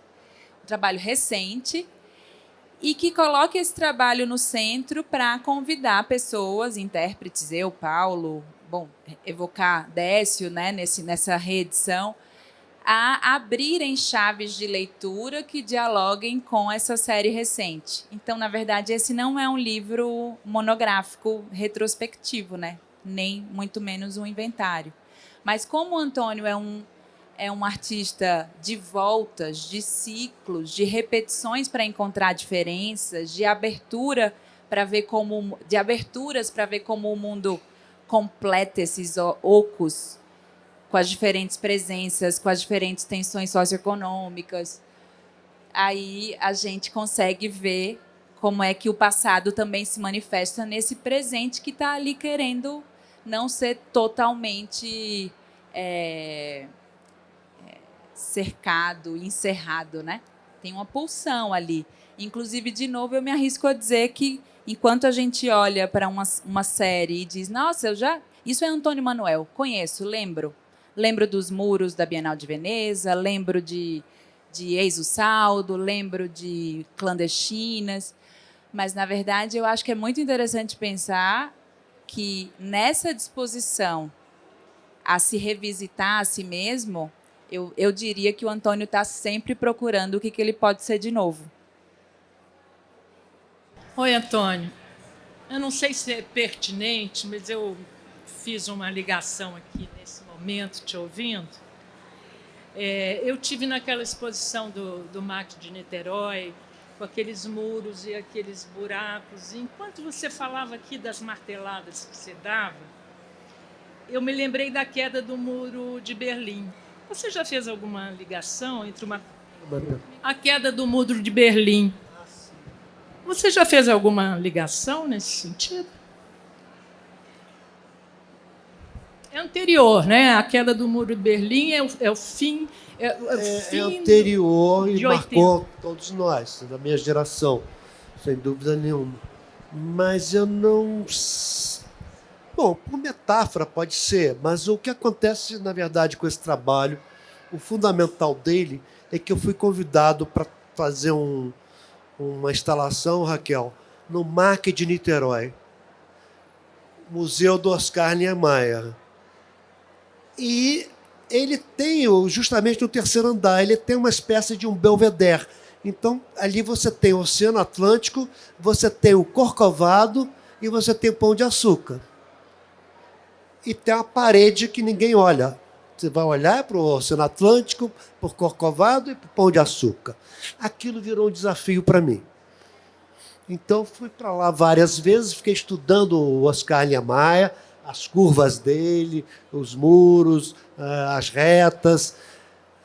um trabalho recente, e que coloque esse trabalho no centro para convidar pessoas, intérpretes, eu, Paulo, bom, evocar Décio, né, nessa reedição, a abrirem chaves de leitura que dialoguem com essa série recente. Então, na verdade, esse não é um livro monográfico retrospectivo, né? Nem muito menos um inventário. Mas como o Antônio é um artista de voltas, de ciclos, de repetições para encontrar diferenças, de aberturas para ver como o mundo completa esses ocos com as diferentes presenças, com as diferentes tensões socioeconômicas. Aí a gente consegue ver como é que o passado também se manifesta nesse presente que está ali querendo não ser totalmente cercado, encerrado, né? Tem uma pulsão ali. Inclusive, de novo, eu me arrisco a dizer que, enquanto a gente olha para uma série e diz, nossa, isso é Antônio Manuel, conheço, lembro. Lembro dos muros da Bienal de Veneza, lembro de Eis o Saldo, lembro de Clandestinas. Mas, na verdade, eu acho que é muito interessante pensar que, nessa disposição a se revisitar a si mesmo, eu diria que o Antônio está sempre procurando o que ele pode ser de novo. Oi, Antônio. Eu não sei se é pertinente, mas eu fiz uma ligação aqui nesse momento, te ouvindo. Eu tive naquela exposição do MAC de Niterói, com aqueles muros e aqueles buracos. E enquanto você falava aqui das marteladas que você dava, eu me lembrei da queda do muro de Berlim. Você já fez alguma ligação entre a queda do muro de Berlim? Você já fez alguma ligação nesse sentido? É anterior, né? A queda do Muro de Berlim é o fim. É anterior e de marcou todos nós, da minha geração, sem dúvida nenhuma. Mas eu não. Bom, por metáfora pode ser, mas o que acontece, na verdade, com esse trabalho, o fundamental dele é que eu fui convidado para fazer uma instalação, Raquel, no MAC de Niterói, Museu do Oscar Niemeyer. E ele tem, justamente no terceiro andar, ele tem uma espécie de um belvedere. Então, ali você tem o Oceano Atlântico, você tem o Corcovado e você tem o Pão de Açúcar. E tem uma parede que ninguém olha. Você vai olhar para o Oceano Atlântico, para o Corcovado e para o Pão de Açúcar. Aquilo virou um desafio para mim. Então, fui para lá várias vezes, fiquei estudando o Oscar Niemeyer, as curvas dele, os muros, as retas.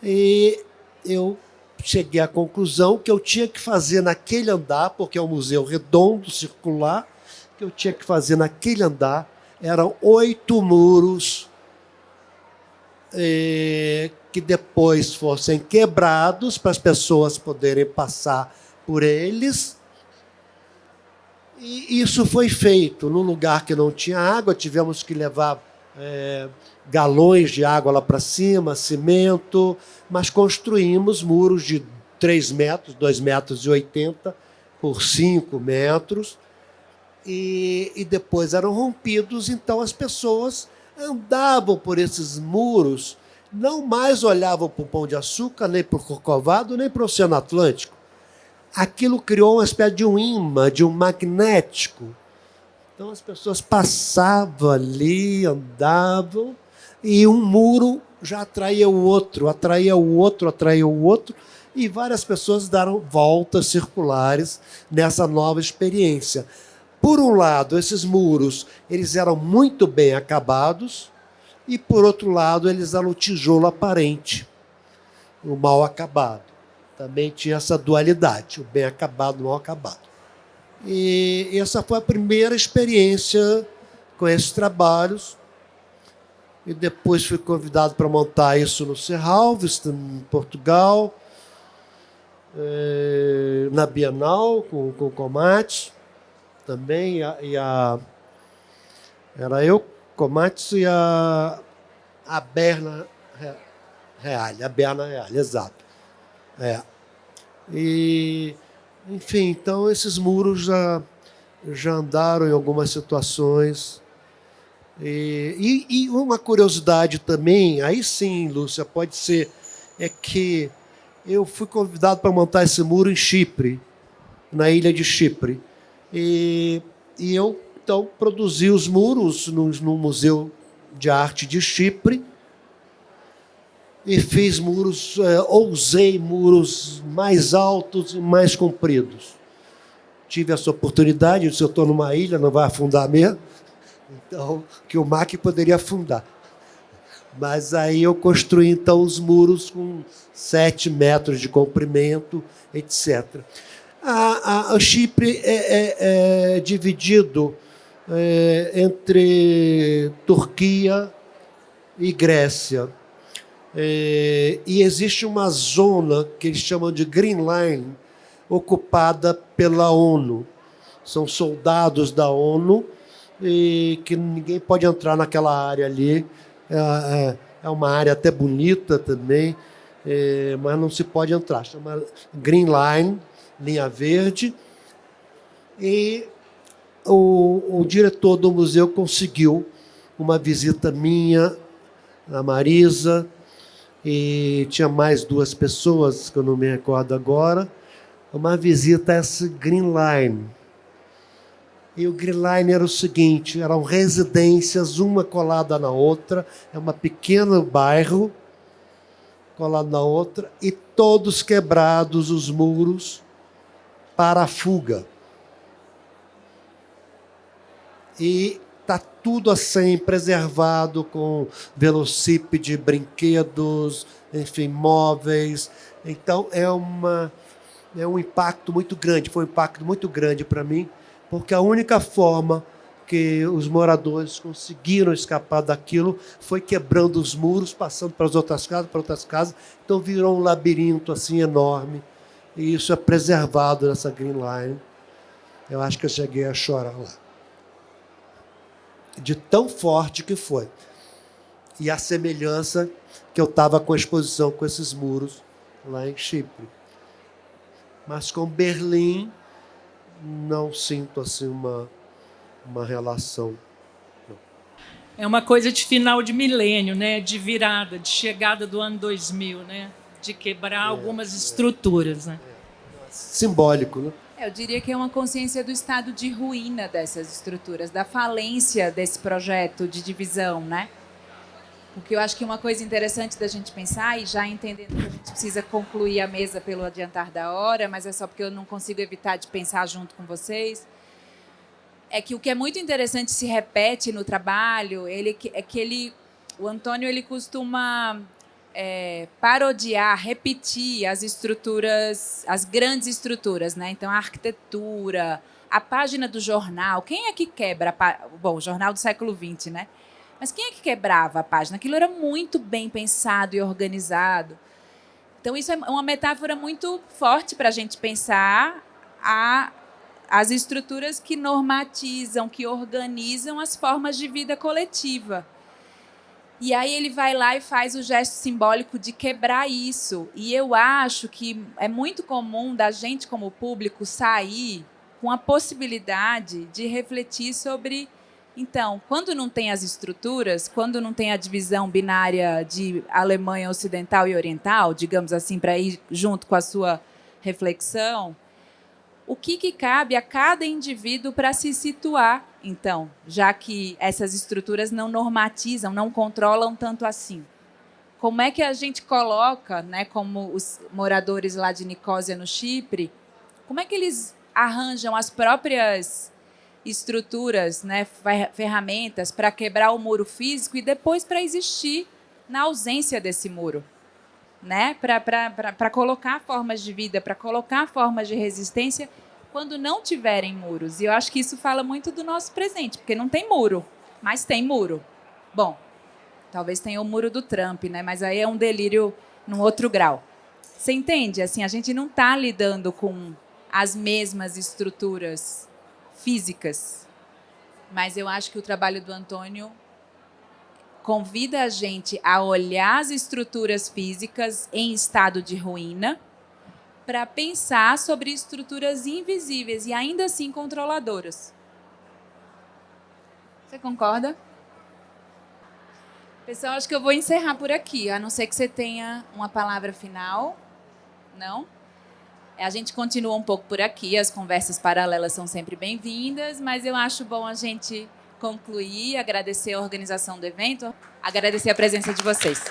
E eu cheguei à conclusão que eu tinha que fazer naquele andar, porque é um museu redondo, circular, que eu tinha que fazer naquele andar. Eram 8 muros que depois fossem quebrados para as pessoas poderem passar por eles. E isso foi feito num lugar que não tinha água, tivemos que levar galões de água lá para cima, cimento, mas construímos muros de 3 metros, 2,80 metros por 5 metros, e depois eram rompidos, então as pessoas andavam por esses muros, não mais olhavam para o Pão de Açúcar, nem para o Corcovado, nem para o Oceano Atlântico. Aquilo criou uma espécie de um imã, de um magnético. Então as pessoas passavam ali, andavam, e um muro já atraía o outro, atraía o outro, atraía o outro, e várias pessoas deram voltas circulares nessa nova experiência. Por um lado, esses muros eles eram muito bem acabados, e por outro lado, eles eram o tijolo aparente, o mal acabado. Também tinha essa dualidade, o bem acabado e o mal acabado. E essa foi a primeira experiência com esses trabalhos. E depois fui convidado para montar isso no Serralves, em Portugal, na Bienal, com o Comates, também. Era eu, Comates e a Berna Reale, exato. E, enfim, então esses muros já andaram em algumas situações. E uma curiosidade também, aí sim, Lúcia, pode ser, é que eu fui convidado para montar esse muro em Chipre, na ilha de Chipre. E eu, então, produzi os muros no Museu de Arte de Chipre, e fiz muros, ousei muros mais altos e mais compridos. Tive essa oportunidade, se eu estou numa ilha, não vai afundar mesmo, então, que o MAC poderia afundar. Mas aí eu construí, então, os muros com 7 metros de comprimento, etc. A Chipre é dividido entre Turquia e Grécia. E existe uma zona que eles chamam de Green Line, ocupada pela ONU. São soldados da ONU e que ninguém pode entrar naquela área ali. É uma área até bonita também, mas não se pode entrar. Chama Green Line, linha verde. E o diretor do museu conseguiu uma visita minha, a Marisa, e tinha mais 2 pessoas, que eu não me recordo agora, uma visita a esse Green Line. E o Green Line era o seguinte, eram residências, uma colada na outra, é um pequeno bairro, colado na outra, e todos quebrados os muros para a fuga. E está tudo assim, preservado com velocípede, brinquedos, enfim, móveis. Então, é uma é um impacto muito grande, foi um impacto muito grande para mim, porque a única forma que os moradores conseguiram escapar daquilo foi quebrando os muros, passando para as outras casas, então virou um labirinto assim enorme, e isso é preservado nessa Green Line. Eu acho que eu cheguei a chorar lá, de tão forte que foi. E a semelhança que eu estava com a exposição com esses muros lá em Chipre. Mas com Berlim, não sinto assim uma relação. É uma coisa de final de milênio, né? De virada, de chegada do ano 2000, né? De quebrar algumas estruturas. Né? Simbólico, né? Eu diria que é uma consciência do estado de ruína dessas estruturas, da falência desse projeto de divisão, né? Porque eu acho que uma coisa interessante da gente pensar, e já entendendo que a gente precisa concluir a mesa pelo adiantar da hora, mas é só porque eu não consigo evitar de pensar junto com vocês, é que o que é muito interessante se repete no trabalho, o Antônio ele costuma parodiar, repetir as estruturas, as grandes estruturas, né? Então, a arquitetura, a página do jornal. Quem é que quebra? Bom, o jornal do século XX, né? Mas quem é que quebrava a página? Aquilo era muito bem pensado e organizado. Então, isso é uma metáfora muito forte para a gente pensar as estruturas que normatizam, que organizam as formas de vida coletiva. E aí ele vai lá e faz o gesto simbólico de quebrar isso. E eu acho que é muito comum da gente, como público, sair com a possibilidade de refletir sobre... Então, quando não tem as estruturas, quando não tem a divisão binária de Alemanha Ocidental e Oriental, digamos assim, para ir junto com a sua reflexão, o que cabe a cada indivíduo para se situar, então, já que essas estruturas não normatizam, não controlam tanto assim? Como é que a gente coloca, né, como os moradores lá de Nicósia, no Chipre, como é que eles arranjam as próprias estruturas, né, ferramentas para quebrar o muro físico e depois para existir na ausência desse muro, né, para colocar formas de vida, para colocar formas de resistência quando não tiverem muros. E eu acho que isso fala muito do nosso presente, porque não tem muro, mas tem muro. Bom, talvez tenha o muro do Trump, né, mas aí é um delírio num outro grau. Você entende? Assim, a gente não está lidando com as mesmas estruturas físicas, mas eu acho que o trabalho do Antônio convida a gente a olhar as estruturas físicas em estado de ruína para pensar sobre estruturas invisíveis e ainda assim controladoras. Você concorda? Pessoal, acho que eu vou encerrar por aqui, a não ser que você tenha uma palavra final. Não? A gente continua um pouco por aqui, as conversas paralelas são sempre bem-vindas, mas eu acho bom a gente concluir, agradecer a organização do evento, agradecer a presença de vocês.